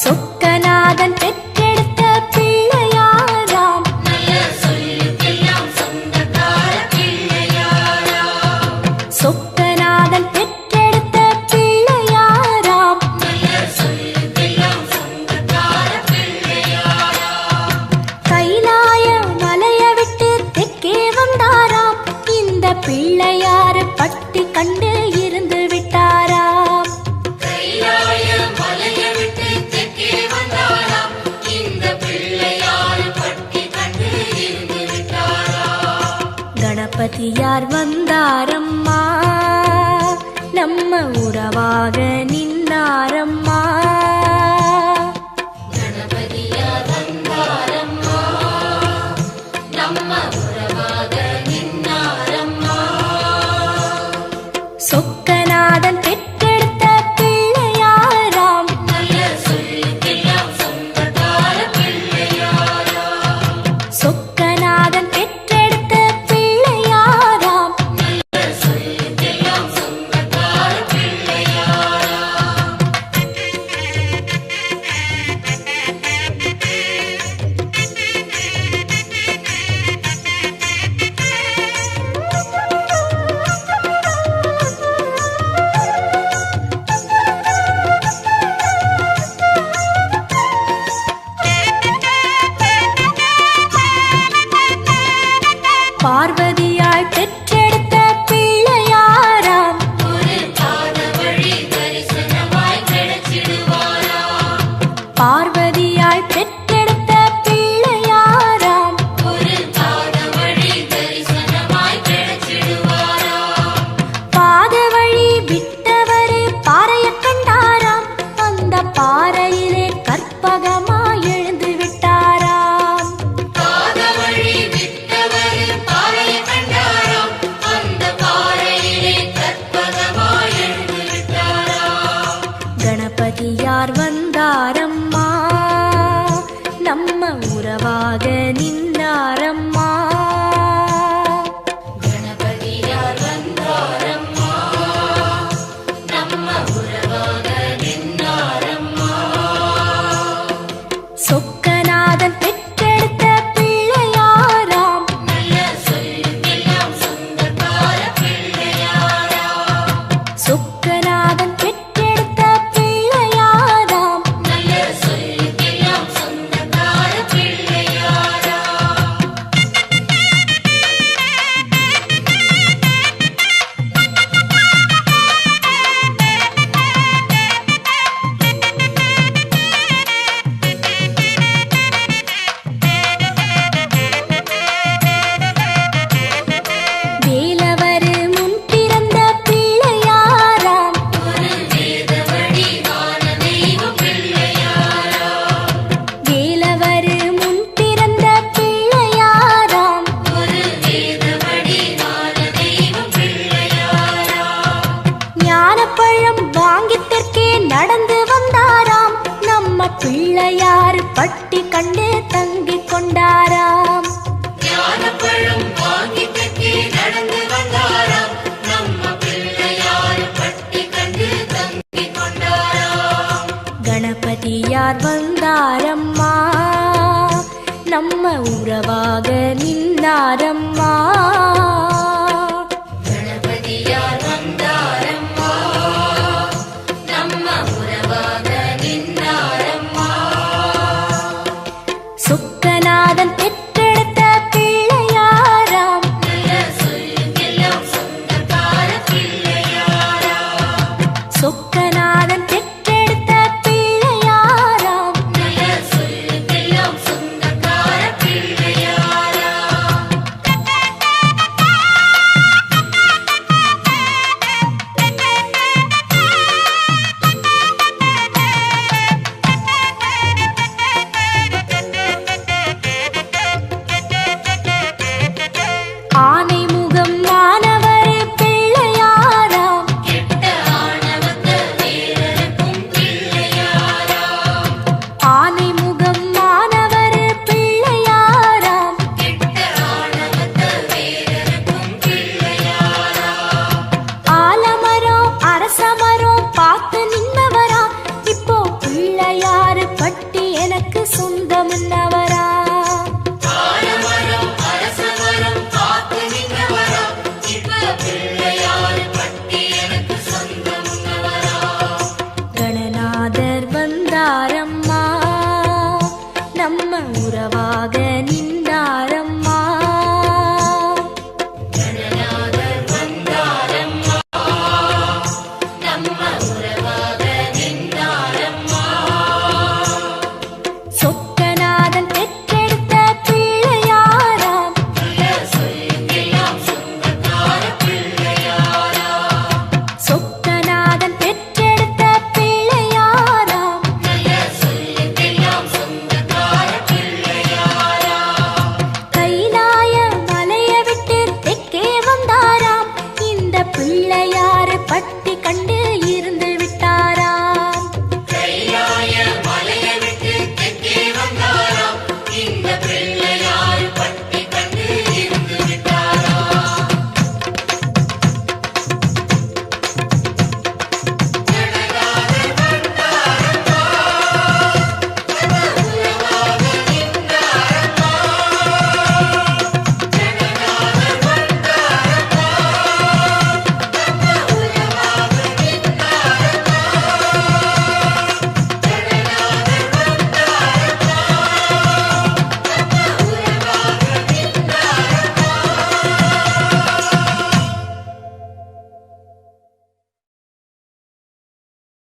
சொக்கநாதன் பெற்றெடுத்த பிள்ளையாராம். நல்ல சொல்லுக்கெல்லாம் சொந்தக்கார பிள்ளையாராம். சொக்கநாதன் பெற்றெடுத்த பிள்ளையாராம். நல்ல சொல்லுக்கெல்லாம் சொந்தக்கார பிள்ளையாராம். கைலாய மலையை விட்டு தெற்கே வந்தாராம். இந்த பிள்ளையார் பட்டி கண்டு இருந்து விட்டாராம். கைலாய மலையை விட்டு தெற்கே வந்தாராம். இந்த பிள்ளையார் பட்டி கண்டு இருந்து விட்டாராம். கணபதியார் வந்தாரம்மா, நம்ம உறவாக நின்னாரம்மா. கணபதியார் வந்தாரம்மா, நம்ம உறவாக நின்னாரம்மா. சொக்கநாதன் பெற்றெடுத்த பிள்ளையாராம். நல்ல சொல்லுக்கெல்லாம் சொந்தக்கார பிள்ளையாராம். சொக்கநாதன் பெற்றெடுத்த பிள்ளையாராம். நல்ல சொல்லுக்கெல்லாம் சொந்தக்கார பிள்ளையாராம். பார்வதியாய் பெற்றெடுத்த பிள்ளையாராம். ஒரு பாத வழி தரிசனமாய் கிடைச்சிடுவாராம். பார்வதியாய் பெற்றெடுத்த பிள்ளையாராம். ஒரு பாத வழி தரிசனமாய் கிடைச்சிடுவாராம். பாத வழி விட்டவர் பாறையை கண்டாராம். அந்த பாறையிலே கற்பகமாய் எழுந்து விட்டாராம். பாத வழி விட்டவர் பாறையை கண்டாராம். அந்த பாறையிலே கற்பகமாய் எழுந்து விட்டாராம். கணபதியார் வந்தாரம்மா, நம்ம உறவாக நின்னாரம்மா. கணபதியார் வந்தாரம்மா, நம்ம உறவாக நின்னாரம்மா. சொக்கநாதன் பெற்றெடுத்த பிள்ளையாராம். நல்ல சொல்லுக்கெல்லாம் சொந்தக்கார பிள்ளையாராம். சொக்கநாதன் பெற்றெடுத்த பிள்ளையாராம். நல்ல சொல்லுக்கெல்லாம் சொந்தக்கார பிள்ளையாராம். வேலவர் முன் பிறந்த பிள்ளையாராம். ஒரு வேதவழி வான தெய்வ பிள்ளையாராம். வேலவர் முன் பிறந்த பிள்ளையாராம். ஒரு வேதவழி வான தெய்வ பிள்ளையாராம். ஞானப்பழம் வாங்கி தெற்கே நடந்து வந்தாராம். நம்ம பிள்ளையார் பட்டி கண்டு தங்கிக் கொண்டாராம். ஞானப்பழம் வாங்கி தெற்கே நடந்து வந்தாராம். நம்ம பிள்ளையார் பட்டி கண்டு தங்கிக் கொண்டாராம். கணபதியார் வந்தாரம்மா, நம்ம உறவாக நின்னாரம்மா. கணபதியார் வந்தாரம்மா, நம்ம உறவாக நின்னாரம்மா. சொக்கநாதன் பெற்றெடுத்த பிள்ளையாராம். நல்ல சொல்லுக்கெல்லாம் சொந்தக்கார பிள்ளையாராம். சொக்கநாதன் பெற்றெடுத்த பிள்ளையாராம். நல்ல சொல்லுக்கெல்லாம் சொந்தக்கார பிள்ளையாராம். பட்டி